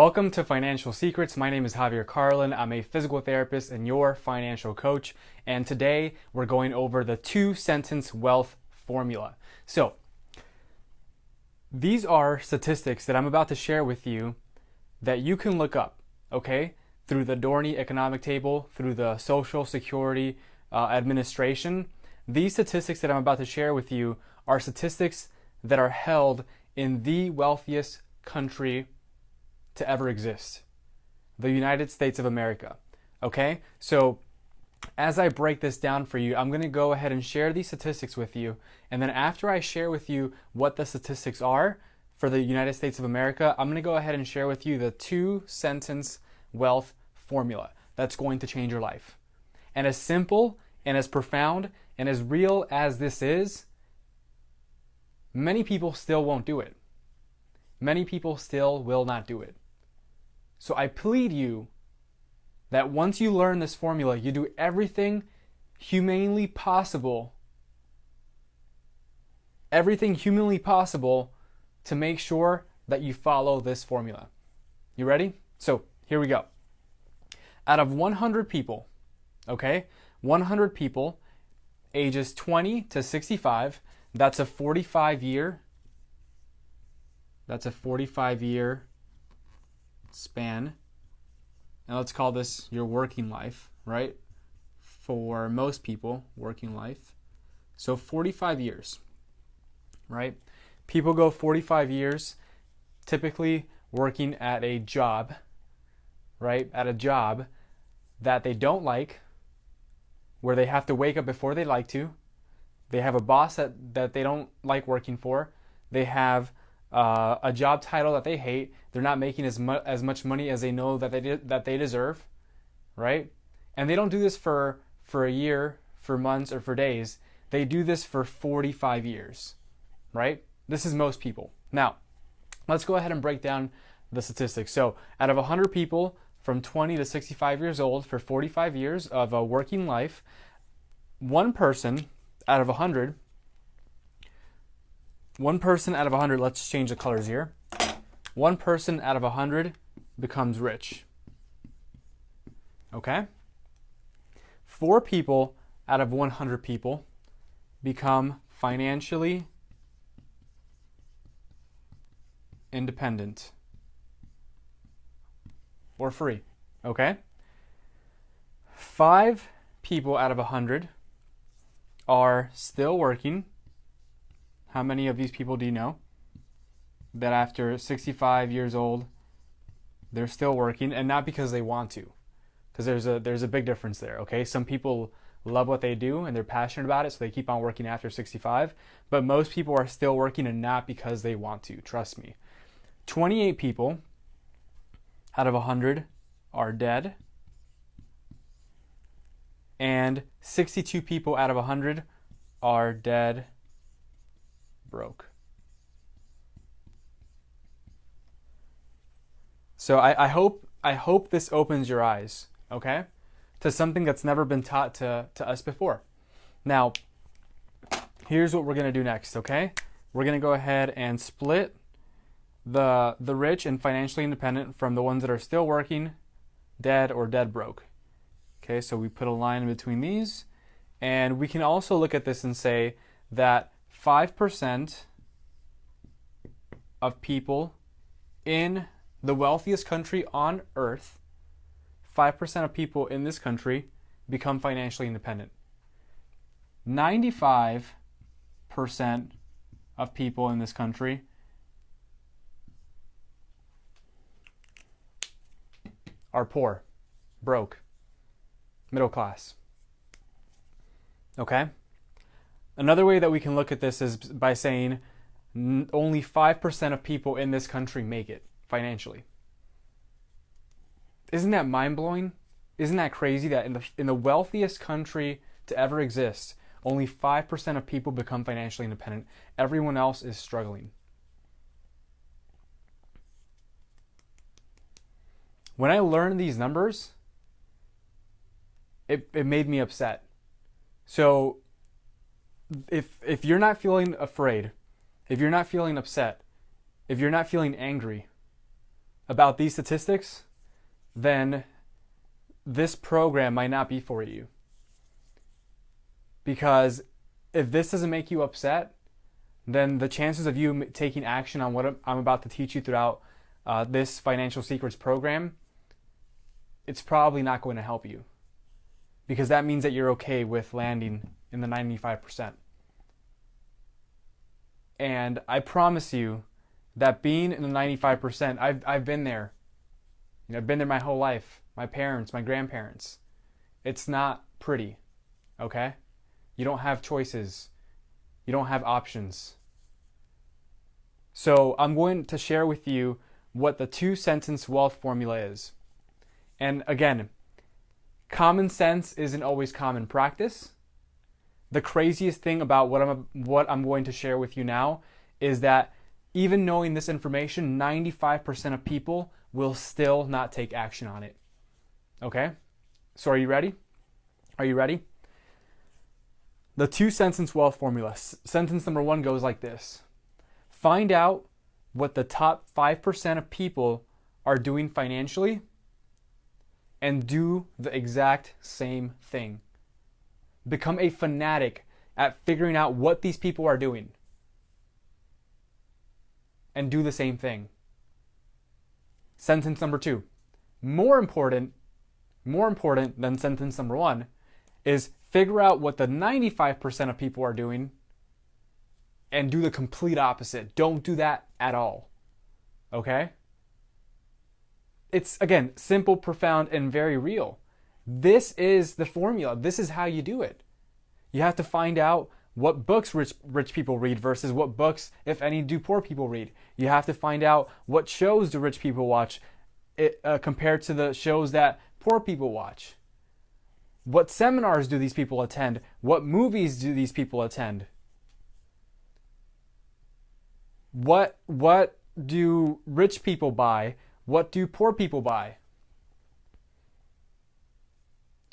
Welcome to Financial Secrets. My name is Javier Carlin. I'm a physical therapist and your financial coach. And today we're going over the two-sentence wealth formula. So these are statistics that I'm about to share with you that you can look up, okay? Through the Dorney Economic Table, through the Social Security Administration. These statistics that I'm about to share with you are statistics that are held in the wealthiest country to ever exist, the United States of America. Okay, so as I break this down for you, I'm going to go ahead and share these statistics with you, and then after I share with you what the statistics are for the United States of America, I'm going to go ahead and share with you the two-sentence wealth formula that's going to change your life. And as simple and as profound and as real as this is, many people still won't do it. Many people still will not do it. So I plead you that once you learn this formula, you do everything humanly possible to make sure that you follow this formula. You ready? So here we go. Out of 100 people, okay, 100 people ages 20 to 65, that's a 45-year span. And let's call this your working life, right? For most people, working life. So 45 years, right? People go 45 years typically working at a job, right? At a job that they don't like, where they have to wake up before they like to. They have a boss that they don't like working for. They have a job title that they hate. They're not making as much money as they know that they deserve, right? And they don't do this for a year, for months, or for days. They do this for 45 years, right? This is most people. Now, let's go ahead and break down the statistics. So, out of 100 people from 20 to 65 years old for 45 years of a working life, one person out of 100, let's change the colors here. One person out of 100 becomes rich. Okay? 4 people out of 100 people become financially independent or free. Okay? 5 people out of 100 are still working. How many of these people do you know that after 65 years old, they're still working, and not because they want to? Because there's a big difference there, okay? Some people love what they do and they're passionate about it, so they keep on working after 65. But most people are still working, and not because they want to, trust me. 28 people out of 100 are dead. And 62 people out of 100 are dead broke. So I hope this opens your eyes, okay, to something that's never been taught to us before. Now, here's what we're going to do next, okay? We're going to go ahead and split the rich and financially independent from the ones that are still working, dead, or dead broke. Okay, so we put a line in between these, and we can also look at this and say that 5% of people in the wealthiest country on earth, 5% of people in this country become financially independent. 95% of people in this country are poor, broke, middle class. Okay? Another way that we can look at this is by saying only 5% of people in this country make it financially. Isn't that mind-blowing? Isn't that crazy that in the wealthiest country to ever exist, only 5% of people become financially independent? Everyone else is struggling. When I learned these numbers, it made me upset. So if you're not feeling afraid, if you're not feeling upset, if you're not feeling angry about these statistics, then this program might not be for you. Because if this doesn't make you upset, then the chances of you taking action on what I'm about to teach you throughout this Financial Secrets program, it's probably not going to help you. Because that means that you're okay with landing in the 95%. And I promise you that being in the 95%, I've been there. You know, I've been there my whole life. My parents, my grandparents. It's not pretty, okay? You don't have choices. You don't have options. So I'm going to share with you what the 2-sentence wealth formula is. And again, common sense isn't always common practice. The craziest thing about what I'm going to share with you now is that even knowing this information, 95% of people will still not take action on it. Okay? So are you ready? Are you ready? The 2-sentence wealth formula. Sentence number 1 goes like this. Find out what the top 5% of people are doing financially and do the exact same thing. Become a fanatic at figuring out what these people are doing and do the same thing. Sentence number 2. More important than sentence number 1 is figure out what the 95% of people are doing and do the complete opposite. Don't do that at all. Okay? It's, again, simple, profound, and very real. This is the formula. This is how you do it. You have to find out what books rich people read versus what books, if any, do poor people read. You have to find out what shows do rich people watch compared to the shows that poor people watch. What seminars do these people attend? What movies do these people attend? What do rich people buy? What do poor people buy?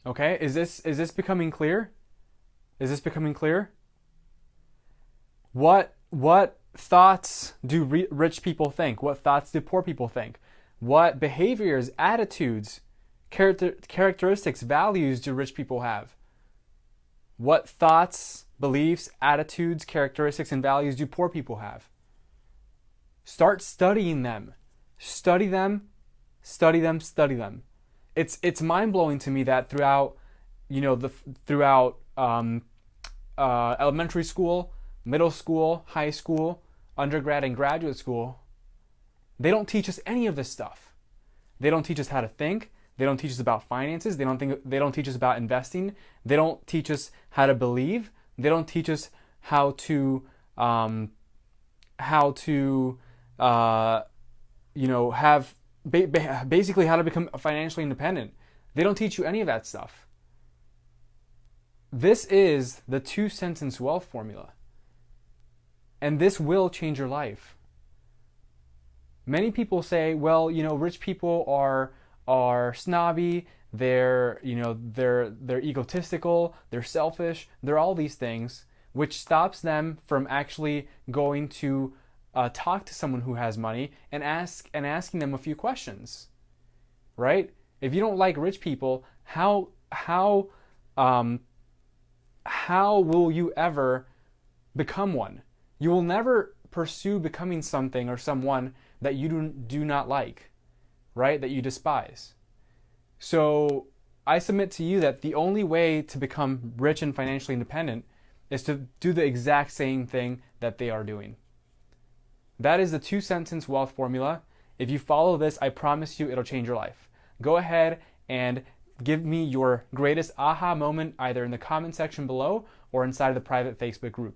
Okay, is this becoming clear? Is this becoming clear? What thoughts do rich people think? What thoughts do poor people think? What behaviors, attitudes, characteristics, values do rich people have? What thoughts, beliefs, attitudes, characteristics, and values do poor people have? Start studying them. Study them, study them, study them. It's mind-blowing to me that throughout elementary school, middle school, high school, undergrad, and graduate school, they don't teach us any of this stuff. They don't teach us how to think. They don't teach us about finances. They don't teach us about investing. They don't teach us how to believe. They don't teach us how to have basically how to become financially independent. They don't teach you any of that stuff. This is the 2-sentence wealth formula. And this will change your life. Many people say, well, rich people are snobby, they're egotistical, they're selfish, they're all these things, which stops them from actually going to talk to someone who has money and asking them a few questions, right? If you don't like rich people, how will you ever become one? You will never pursue becoming something or someone that you do not like, right? That you despise. So I submit to you that the only way to become rich and financially independent is to do the exact same thing that they are doing. That is the 2-sentence wealth formula. If you follow this, I promise you it'll change your life. Go ahead and give me your greatest aha moment either in the comment section below or inside of the private Facebook group.